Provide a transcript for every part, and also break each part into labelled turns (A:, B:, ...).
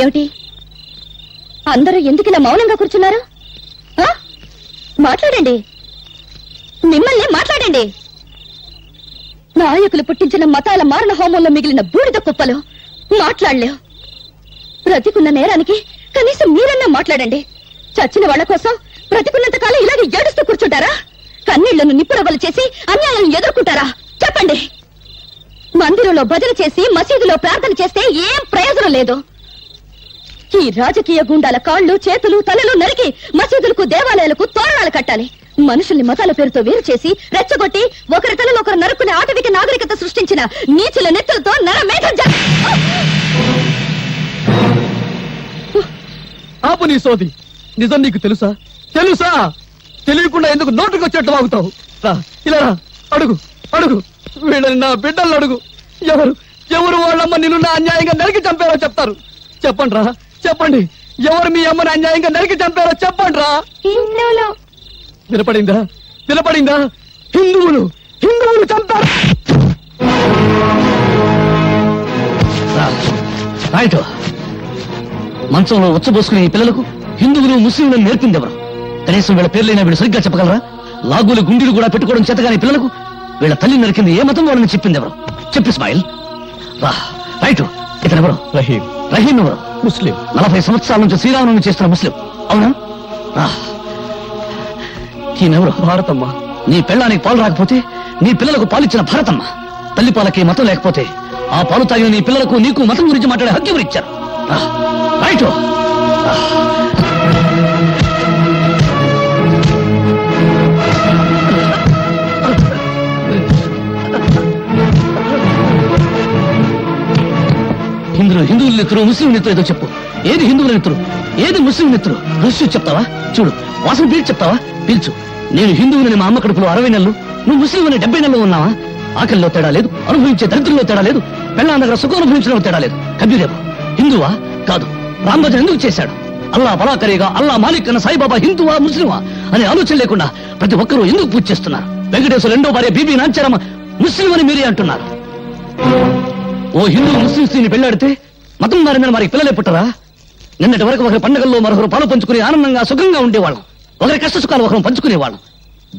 A: ఏమిటి అందరూ ఎందుకిలా మౌనంగా కూర్చున్నారు? మాట్లాడండి, మిమ్మల్ని మాట్లాడండి. నాయకులు పుట్టించిన మతాల మారణ హోమంలో మిగిలిన బూడిద కుప్పలు మాట్లాడలేవు. బ్రతికున్న నేరానికి కనీసం మీరన్నా మాట్లాడండి. చచ్చిన వాళ్ల కోసం బ్రతికున్నంత కాలం ఇలాగే ఏడుస్తూ కూర్చుంటారా? కన్నీళ్లను నిప్పురవ్వలు చేసి అన్యాయాలను ఎదుర్కొంటారా? చెప్పండి. మందిరంలో భజన చేసి మసీదులో ప్రార్థన చేస్తే ఏం ప్రయోజనం లేదు. ఈ రాజకీయ గుండాల కాళ్లు చేతులు తలలు నరికి మసీదులకు దేవాలయాలకు తోరణాలు కట్టాలి. మనుషుల్ని మతాల పేరుతో వేరు చేసి రెచ్చగొట్టి ఒకరి తలలో ఒకరు నరుకునే ఆటవిక నాగరికత సృష్టించిన నీచుల నెత్తులతో నరమేధం
B: ఆపు నీ సోది. నిజం నీకు తెలుసా? తెలుసా? తెలియకుండా ఎందుకు నోటుకు వచ్చేట్లు వాగుతావు? ఇలా అడుగు అడుగు, వీళ్ళని నా బిడ్డలను అడుగు. ఎవరు ఎవరు వాళ్ళమ్మ నిన్ను నా అన్యాయంగా నరికి చంపారో చెప్తారు. చెప్పండి రా, చెప్పండి. ఎవరు మీ అమ్మని అన్యాయంగా నరికి చంపారో చెప్పండి రా. వినపడిందా? వినపడిందా? హిందువులు హిందువులు చంపారు.
C: రైట్. మంచంలో ఉచ్చబోసుకునే ఈ పిల్లలకు హిందువులు ముస్లింలను నేర్పింది ఎవరు? కనీసం వీళ్ళ పేర్లైనా వీళ్ళు సరిగ్గా చెప్పగలరా? లాగులు గుండీలు కూడా పెట్టుకోవడం చేతగాని పిల్లలకు వీళ్ళ తల్లి నరికింది ఏ మతం వాళ్ళని చెప్పింది ఎవరు? చెప్పు ఇస్మాయిల్. రైట్. ఇతను ఎవరు?
B: రహీం.
C: రహీం ఎవరు?
B: ముస్లిం.
C: 40 సంవత్సరాల నుంచి శ్రీరామనవమి చేస్తున్న ముస్లిం. అవునా? ఈయనెవరు?
B: భారతమ్మ.
C: నీ పెళ్ళానికి పాలు రాకపోతే నీ పిల్లలకు పాలిచ్చిన భారతమ్మ. తల్లి పాలకి మతం లేకపోతే ఆ పాలు తాగిన నీ పిల్లలకు నీకు మతం గురించి మాట్లాడే హక్కు ఎవరు ఇచ్చారు? రైట్. ఇందులో హిందువుల నెత్తురు ముస్లిం నెత్తురు ఏదో చెప్పు. ఏది హిందువుల నెత్తురు, ఏది ముస్లిం నెత్తురు? రహస్యం చెప్తావా? చూడు, వాసన పీల్చి చెప్తావా? పీల్చు. నేను హిందువులని మా అమ్మ కడుపులో 60 నెలలు, నువ్వు ముస్లిం అని 70 నెలలు ఉన్నావా? ఆకలిలో తేడా లేదు, అనుభవించే దరిద్రంలో తేడా లేదు, పెళ్ళాం దగ్గర సుఖం అనుభవించడంలో తేడా లేదు. కబీరేవు హిందువా? కాదు. రాంభజన్ ఎందుకు చేశాడు? అల్లా బలాకరేగా అల్లా మాలిక్ అన్న సాయిబాబా హిందువా ముస్లిమా అనే ఆలోచన లేకుండా ప్రతి ఒక్కరూ ఎందుకు పూజ చేస్తున్నారు? వెంకటేశ్వర రెండో భార్య బీబీ నాంచారమ్మ ముస్లిం అని మీరే అంటున్నారు. ఓ హిందూ ముస్లిం స్త్రీని పెళ్లాడితే మతం మారిందని మరి పిల్లలే పుట్టరా? నిన్నటి వరకు ఒకరి పండుగల్లో మరొకరు పాలు పంచుకుని ఆనందంగా సుఖంగా ఉండేవాళ్ళం. ఒకరి కష్ట సుఖాలు ఒకరు పంచుకునేవాళ్ళం.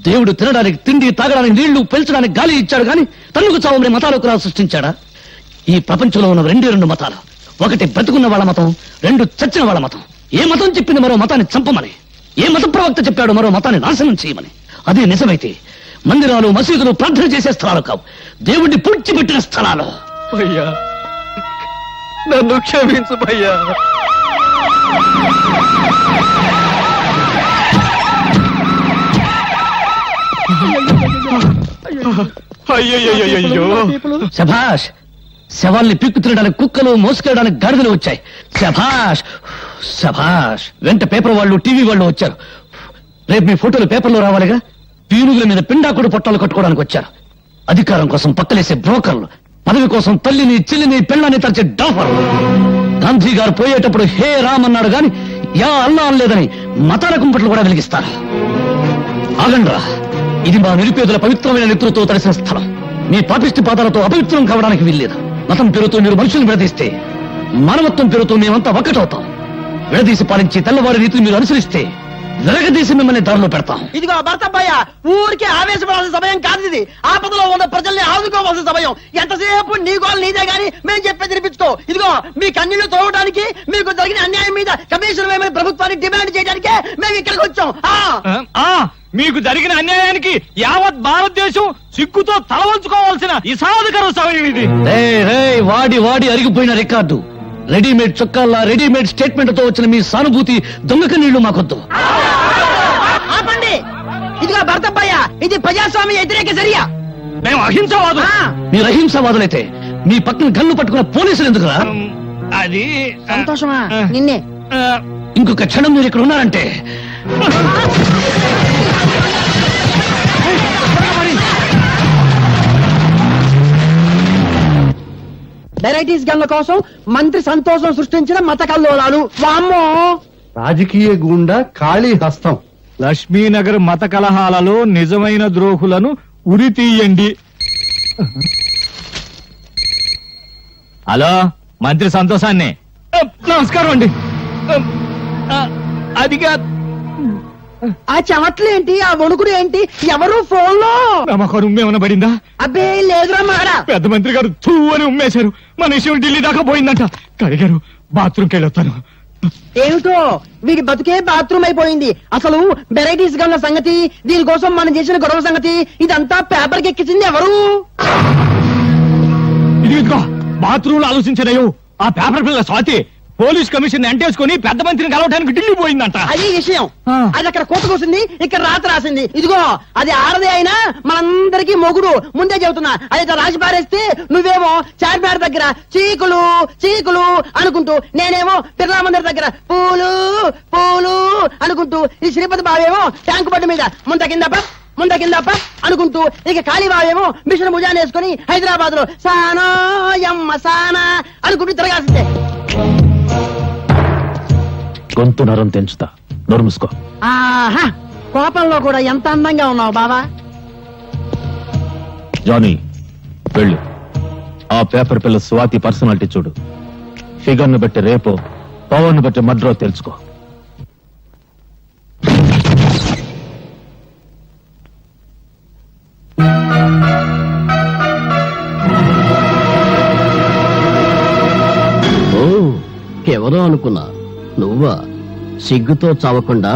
C: దేవుడు తినడానికి తిండి, తాగడానికి నీళ్లు, పెంచడానికి గాలి ఇచ్చాడు గాని తన్నుకు చావమని మతాలకు సృష్టించాడా? ఈ ప్రపంచంలో ఉన్న 2 మతాలు. ఒకటి బ్రతుకున్న వాళ్ళ మతం, 2 చచ్చిన వాళ్ళ మతం. ఏ మతం చెప్పింది మరో మతాన్ని చంపమని? ఏ మత ప్రవక్త చెప్పాడు మరో మతాన్ని నాశనం చేయమని? అదే నిజమైతే మందిరాలు మసీదులు ప్రార్థన చేసే స్థలాలు కావు, దేవుడిని పూడ్చిపెట్టిన స్థలాలు.
B: భయ్యా, నన్ను క్షమించు భయ్యా. అయ్యో,
C: శభాష్. శవాల్ని పిక్కు తినడానికి కుక్కలు, మోసుకెళ్ళడానికి గాడిదలు వచ్చాయి. శభాష్ శభాష్. వెంట పేపర్ వాళ్ళు, టీవీ వాళ్ళు వచ్చారు. రేపు మీ ఫోటోలు పేపర్లో రావాలిగా. పీనుగుల మీద పిండాకుడు పొట్టాలు కట్టుకోవడానికి వచ్చారు. అధికారం కోసం పక్కలేసే బ్రోకర్లు, పదవి కోసం తల్లిని చెల్లిని పెళ్ళాన్ని తరచే డాఫర్లు. గాంధీ గారు పోయేటప్పుడు హే రామ్ అన్నాడు గాని యా అల్లా అనలేదని మతాల కుంపట్లు కూడా వెలిగిస్తారు. ఆగండ్రా, ఇది మా నిరుపేదల పవిత్రమైన నెత్తులతో తడిసిన స్థలం. మీ పాపిష్టి పాదాలతో అపవిత్రం కావడానికి వీల్లేదు. మతం పేరుతో మీరు మనుషులను విడదీస్తే మానవత్వం పేరుతో మేమంతా ఒక్కటవుతాం. విడదీసి పాలించి తెల్లవారి రీతిని మీరు అనుసరిస్తే వెరగదీసి మిమ్మల్ని దారిలో పెడతాం.
D: ఇదిగో భర్తబ్బయ్య, ఊరికే ఆవేశపడాల్సిన సమయం కాదు ఇది. ఆపదలో ఉన్న ప్రజల్ని ఆదుకోవాల్సిన సమయం. ఎంతసేపు నీ గోల్ నీదే గాని మేము చెప్పేది వినిపించుకో. ఇదిగో మీ కన్నీళ్లు తోవడానికి, మీకు జరిగిన అన్యాయం మీద కమిషన్ వేయమని ప్రభుత్వాన్ని డిమాండ్ చేయడానికే మేము ఇక్కడికి వచ్చాం.
B: మీకు జరిగిన అన్యాయానికి యావత్ భారతదేశం సిగ్గుతో తలవంచుకోవాల్సిన ఇసాధకర సమయం ఇది.
C: వాడి వాడి అరిగిపోయిన రికార్డు. రెడీమేడ్ చొక్కాల్లా రెడీమేడ్ స్టేట్మెంట్ తో వచ్చిన మీ సానుభూతి దొంగక నీళ్లు మాకొద్దు.
D: ఆపండి. ఇదిగో భర్తబ్బయ్య, ఇది ప్రజాస్వామ్య వ్యతిరేక చర్య.
B: మేము అహింసవాదు.
C: మీరు అహింసవాదులైతే మీ పక్కన గన్ను పట్టుకున్న పోలీసులు ఎందుకురా?
B: అది
D: సంతోషమా? నిన్నే.
C: ఇంకొక క్షణం మీరు ఇక్కడ ఉన్నారంటే
D: వెరైటీస్ గన్ల కోసం మంత్రి సంతోషం సృష్టించిన మత కల్లోలాలు. వామ్మో!
E: రాజకీయ గూండా ఖాళీ హస్తం.
B: లక్ష్మీనగర్ మత కలహాలలో నిజమైన ద్రోహులను ఉరి తీయండి. హలో, మంత్రి సంతోషాన్ని నమస్కారం అండి అదిగా
D: ఆ చెమట్లు ఏంటి, ఆ వణుకుడు ఏంటి, ఎవరు ఫోన్ లో?
B: నమ్మకం ఉమ్మేమన్నా పడిందా?
D: అబ్బే లేదురా మాడా.
B: పెద్ద మంత్రి గారు తూ అని ఉమ్మేశారు. మన విషయం ఢిల్లీ దాకా పోయిందంట. కడిగారు, బాత్రూమ్కి వెళ్ళొస్తాను.
D: ఏమిటో వీడి బతుకే బాత్రూమ్ అయిపోయింది. అసలు వెరైటీస్ గా ఉన్న సంగతి, దీనికోసం మనం చేసిన గొడవ సంగతి, ఇదంతా పేపర్కి ఎక్కించింది ఎవరు?
B: ఇదిగో బాత్రూమ్ లో ఆలోచించలేవు. ఆ పేపర్ పిల్ల స్వాతి పోలీస్ కమిషన్ ఎంటేసుకుని పెద్ద మంత్రిని కలవడానికి ఢిల్లీ పోయిందంట.
D: అది విషయం.
B: ఆ.
D: అది అక్కడ కోట కూసింది, ఇక్కడ రాత రాసింది. ఇదిగో అది ఆడదే అయినా మనందరికీ మొగుడు. ముందే చెబుతున్నా. అది ఇట్లా రాసి పారేస్తే నువ్వేమో చార్మినార్ దగ్గర చీకులు చీకులు అనుకుంటూ, నేనేమో బిర్లా మందిర్ దగ్గర పూలు పూలు అనుకుంటూ, ఈ శ్రీపతి బావేమో ట్యాంకు బండి మీద ముంద కిందప్ప అనుకుంటూ, ఇక కాళీబావేమో మిషన్ భుజాన్ని వేసుకుని హైదరాబాద్ లో సానా యమ్మ సానా అనుకుంటూ తిరగాల్సిందే.
C: గొంతు నరం తెంచుతా, నోరు మూసుకో.
D: ఆహా, కోపంలో కూడా ఎంత అందంగా ఉన్నావు బావా.
C: జానీ వెళ్ళు, ఆ పేపర్ పిల్ల స్వాతి పర్సనాలిటీ చూడు. ఫిగర్ ను బట్టి రేపో, పవర్ ను బట్టి మడ్రో తెలుసుకో.
F: ఎవరో అనుకున్నా, నువ్వా? సిగ్గుతో చావకుండా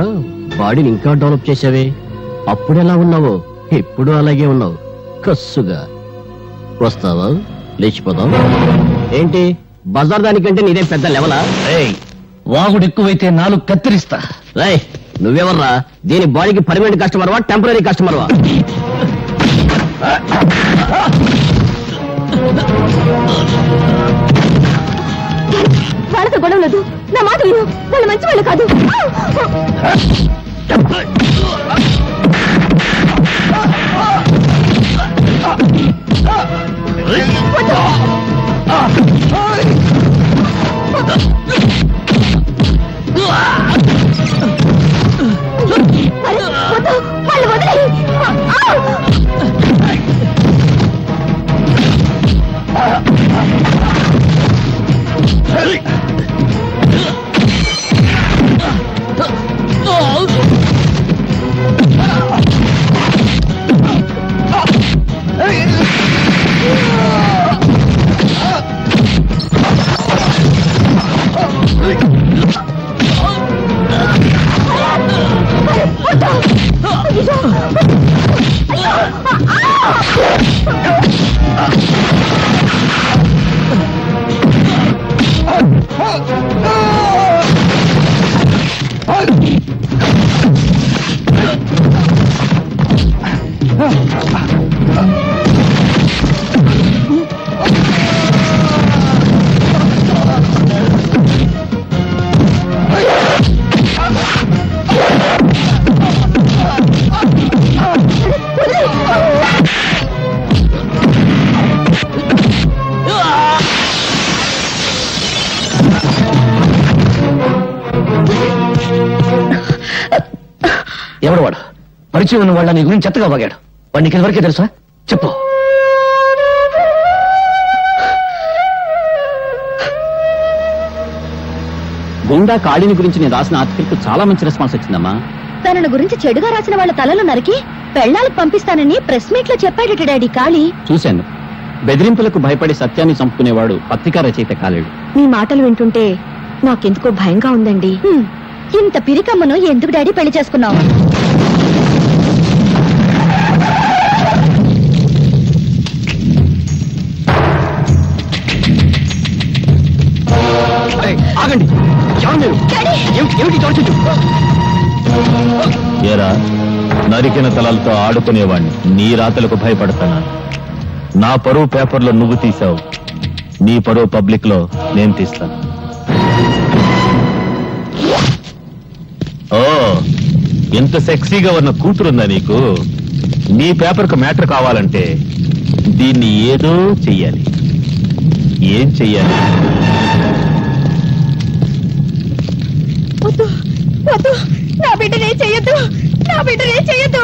F: బాడీని ఇంకా డెవలప్ చేసావే. అప్పుడెలా ఉన్నావో ఇప్పుడు అలాగే ఉన్నావు, కస్సుగా. వస్తావా? లేచిపోదాం. ఏంటి బజార్ దానికంటే నీదే పెద్ద లెవలా?
C: వాగుడు ఎక్కువైతే నాలుగు కత్తిరిస్తా.
F: రేయ్, నువ్వెవర్రా? దీని బాడీకి పర్మనెంట్ కస్టమర్వా, టెంపరీ కస్టమర్వా?
A: వాళ్ళతో గొడవ లేదు. నా మాట విను, వాళ్ళు మంచి వాళ్ళు కాదు. వాళ్ళు వదిలేయ్.
C: ఎవడు వాడు? పరిచయం ఉన్న వాళ్ళ నీ గురించి చెత్తగా వాగాడు. వాడు నీకు ఎవరికే తెలుసా? చెప్పు.
F: గుండా కాళీని గురించి నేను రాసిన ఆర్టికల్ కు చాలా మంచి రెస్పాన్స్ వచ్చిందమ్మా.
A: తనను గురించి చెడుగా రాసిన వాళ్ళ తలలు నరికి పెళ్ళాలకు పంపిస్తానని ప్రెస్ మీట్ లో చెప్పాడట డాడీ కాళీ.
F: చూశాను. బెదిరింపులకు భయపడి సత్యాన్ని చంపుకునేవాడు పత్రికా రచయిత కాలేడు.
A: మీ మాటలు వింటుంటే నాకెందుకో భయంగా ఉందండి. ఇంత పిరికమ్మను ఎందుకు డాడీ పెళ్లి చేసుకున్నావు?
F: ఆగండి, ఏమిటి చోటు?
C: ఏరా, నరికిన తలలతో ఆడుకునేవాణ్ణి నీ రాతలకు భయపడతానా? నా పరువు పేపర్లో నువ్వు తీసావు, నీ పరువు పబ్లిక్ లో నేను తీస్తాను. ఓ, ఎంత సెక్సీగా ఉన్న కూతురుందా నీకు? నీ పేపర్కు మ్యాటర్ కావాలంటే దీన్ని ఏదో చెయ్యాలి. ఏం చెయ్యాలి?
A: వద్దు వద్దు, నా బిడ్డనే చెయ్యొద్దు, నా బిడ్డనే చెయ్యొద్దు.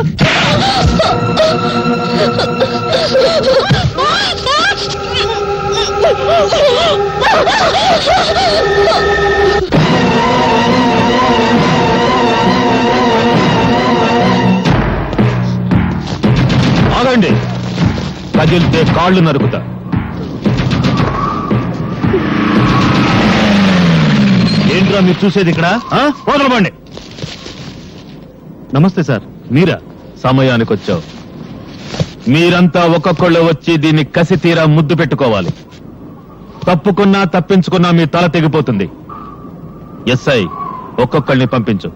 G: ఆగండి, కదిలితే కాళ్ళు నరుకుతా. ఏంట్రా మీరు చూసేది ఇక్కడ? వదలబండి. నమస్తే సార్, మీరా? సమయానికి వచ్చావు. మీరంతా ఒక్కొక్కళ్ళు వచ్చి దీన్ని కసి తీరా ముద్దు పెట్టుకోవాలి. తప్పుకున్నా తప్పించుకున్నా మీ తల తెగిపోతుంది. ఎస్ఐ, ఒక్కొక్కళ్ళని పంపించు.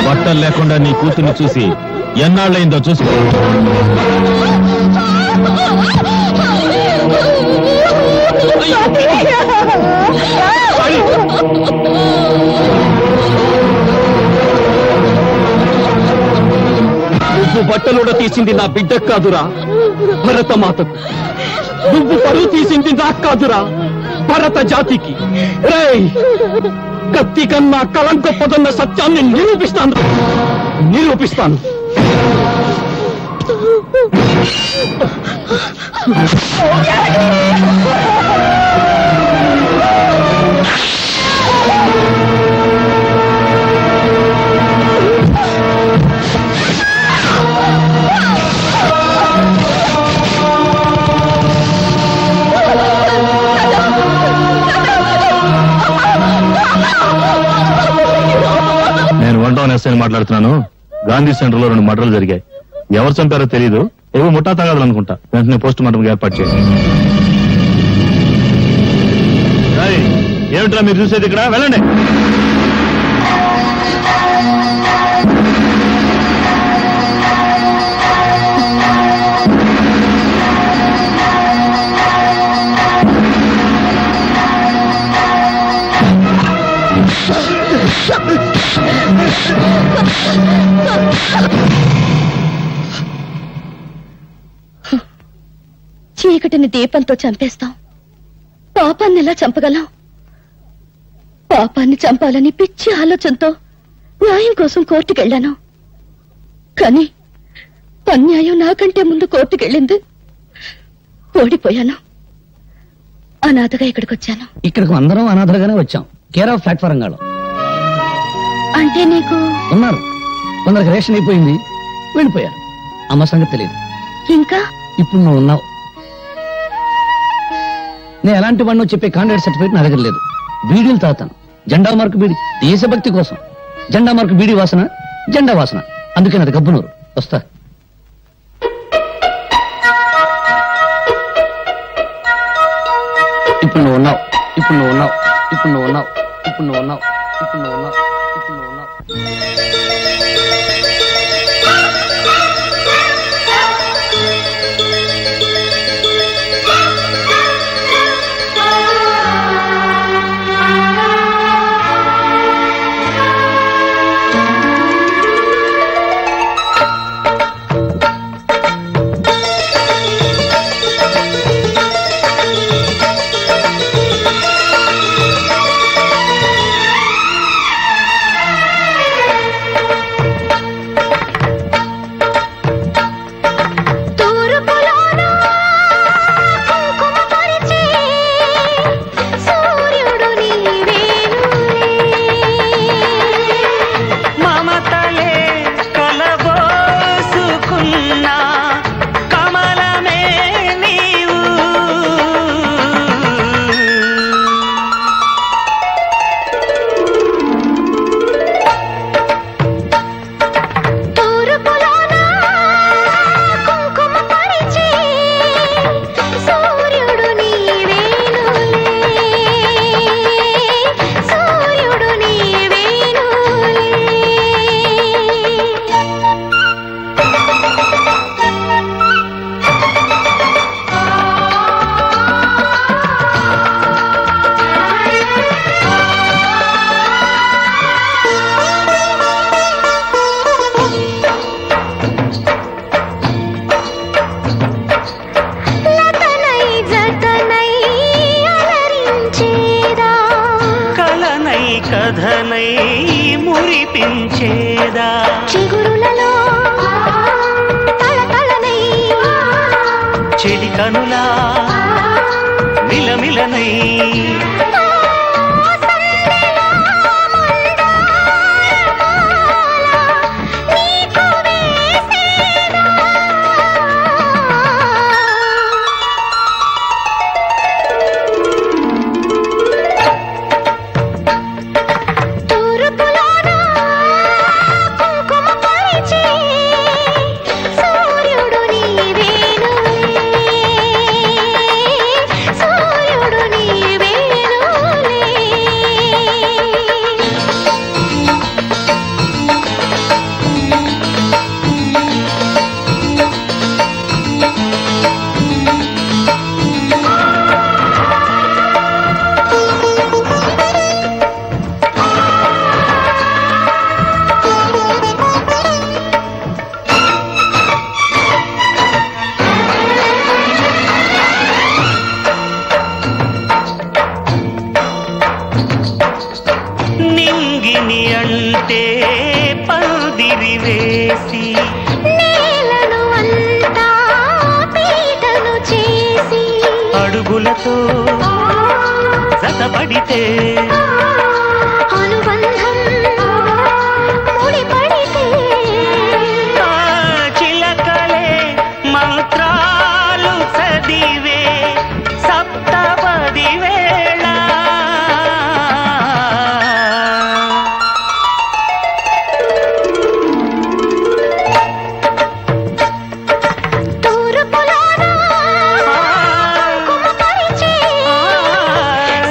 G: బట్టలు లేకుండా నీ కూతుర్ని చూసి ఎన్నాళ్ళైందో చూసుకో.
B: నువ్వు బట్టలుడ తీసింది నా బిడ్డకు కాదురా, భరతమాతకు. నువ్వు పరువు తీసింది నాకు కాదురా, భరత జాతికి. రేయ్, కత్తి కన్నా కలం గొప్పదన్న సత్యాన్ని నిరూపిస్తాను.
G: నేను 1 టౌన్ ఎస్ఐని మాట్లాడుతున్నాను. గాంధీ సెంటర్ లో 2 మర్డర్లు జరిగాయి. ఎవరు చంపారో తెలియదు. ఏవో ముఠా తగాదాలు అనుకుంటా. వెంటనే పోస్ట్ మార్టం ఏర్పాటు చేయండి. ఏమిట్రా మీరు చూసేది ఇక్కడ? వెళ్ళండి.
A: చీకటిని దీపంతో చంపేస్తాం, పాపాన్ని ఎలా చంపగలం? పాపాన్ని చంపాలని పిచ్చి ఆలోచనతో న్యాయం కోసం కోర్టుకెళ్లాను. కానీ అన్యాయం నాకంటే ముందు కోర్టుకెళ్ళింది. ఓడిపోయాను. అనాథగా ఇక్కడికి వచ్చాను.
C: ఇక్కడికి అందరం అనాథలుగానే వచ్చాం. కేర్ ఆఫ్ ప్లాట్ఫారం గాడు
A: అంటే నీకు
C: ఉన్నారు. కొందరికి రేషన్ అయిపోయింది, వెళ్ళిపోయారు. అమ్మ సంగతి తెలియదు.
A: ఇంకా
C: ఇప్పుడు నువ్వు ఉన్నావు. నేను ఎలాంటి వాడినో చెప్పే కాంట్రాక్ట్ సర్టిఫికేట్ నా దగ్గర లేదు. బీడీలు తాగుతాను. జెండా మార్కు బీడి, దేశభక్తి కోసం. జెండా మార్కు బీడి వాసన, జెండా వాసన. అందుకే నాది గబ్బునూరు. వస్తా. ఇప్పుడు నువ్వు ఉన్నావు. ఇప్పుడు నువ్వు ఉన్నావు. ఇప్పుడు నువ్వు ఉన్నావు. ఇప్పుడు నువ్వు ఉన్నావు. ఇప్పుడు నువ్వు ఉన్నావు. ఇప్పుడు నువ్వు ఉన్నావు.
H: రాధనై మురిపించేదా
A: చిగురులలో తళతళనై
H: చెలి కనులా మిలమిలనై నింగిని అంటే పందిరి వేసి
A: నేలను అంతా పీటను చేసి
H: అడుగులతో జతపడితే
A: అనుబంధం ముడిపడితే
H: ఆ చిలకలే మంత్రాలు చదివే సప్తపది వేళ
A: తూర్పులోన కుమపరిచే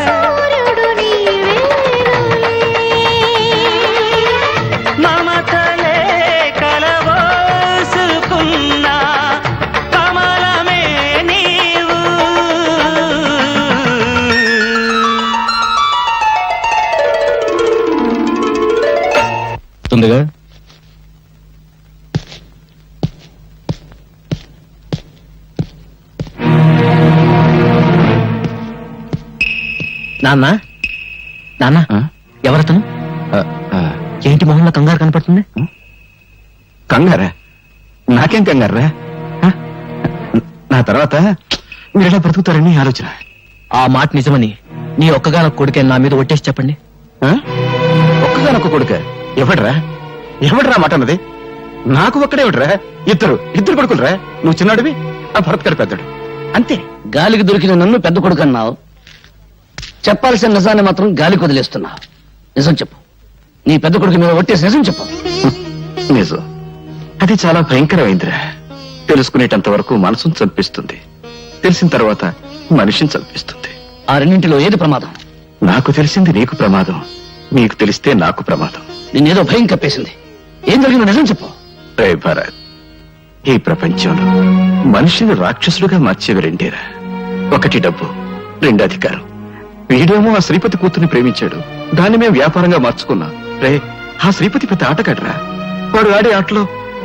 A: సూర్యుడు నీవేనులే.
H: మమతలే కలవోసుకున్న కమలమే నీవు
F: ఉందిగా
C: నాన్న నాన్న
F: ఆ?
C: ఎవరతను
F: ఆ, ఆ,
C: ఏంటి మొహంలో కంగారు కనపడుతుంది
F: కంగారా నాకేం కంగారా ఆ? నా తర్వాత మీరు ఎలా బ్రతుకుతారని ఆలోచన
C: ఆ మాట నిజమని నీ ఒక్కగాన కొడుకే నా మీద ఒట్టేసి చెప్పండి
F: ఆ? ఒక్కగానొక్క కొడుక ఎవడ్రా ఎవడ్రా మాట అన్నది నాకు ఒక్కడేవిడ్రా ఇద్దరు కొడుకులరా నువ్వు చిన్నాడివి ఆ భరత్ గారు పెద్దడు అంతే
C: గాలికి దొరికిన నన్ను పెద్ద కొడుకు అన్నావు చెప్పాల్సిన నిజాన్ని మాత్రం గాలికి వదిలేస్తున్నావు నిజం చెప్పు నీ పెద్ద కొడుకు మీద ఒట్టేసి నిజం చెప్పు
F: నిజం అది చాలా భయంకరమైందిరా తెలుసుకునేటంత వరకు మనసును చంపిస్తుంది తెలిసిన తర్వాత మనిషిని చంపిస్తుంది
C: ఆ రెండింటిలో ఏది ప్రమాదం
F: నాకు తెలిసింది నీకు ప్రమాదం నీకు తెలిస్తే నాకు ప్రమాదం
C: నిన్నేదో భయం కప్పేసింది ఏం జరిగిందో నిజం చెప్పు
F: రే భరత్ ఈ ప్రపంచంలో మనిషిని రాక్షసులుగా మార్చేవి రెండేరా ఒకటి డబ్బు రెండు అధికారం వీడేమో ఆ శ్రీపతి కూతుర్ని ప్రేమించాడు దాన్ని మేము వ్యాపారంగా మార్చుకున్నాం రే ఆ శ్రీపతి పెద్ద ఆటగాడ్రా వాడు ఆడే ఆటలో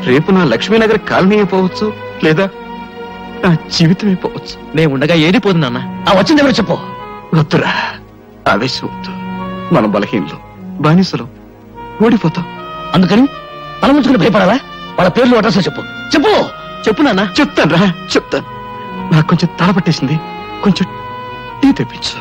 F: రేపు నా లక్ష్మీనగర్ కాలనీ అయిపోవచ్చు లేదా నా జీవితమే పోవచ్చు
C: నేను ఉండగా ఏది పోదు నాన్న ఆ వచ్చింది ఎవరు చెప్పు
F: వద్దురా ఆవేశం వద్దు మనం బలహీనలు బానిసలు ఓడిపోతాం
C: అందుకని తలముంచుకుని భయపడాలా వాళ్ళ పేర్లు అడ్రస్ చెప్పు చెప్పు చెప్పు నాన్న
F: చెప్తాను రా చెప్తాను నాకు కొంచెం తల పట్టేసింది కొంచెం టీ తెప్పించు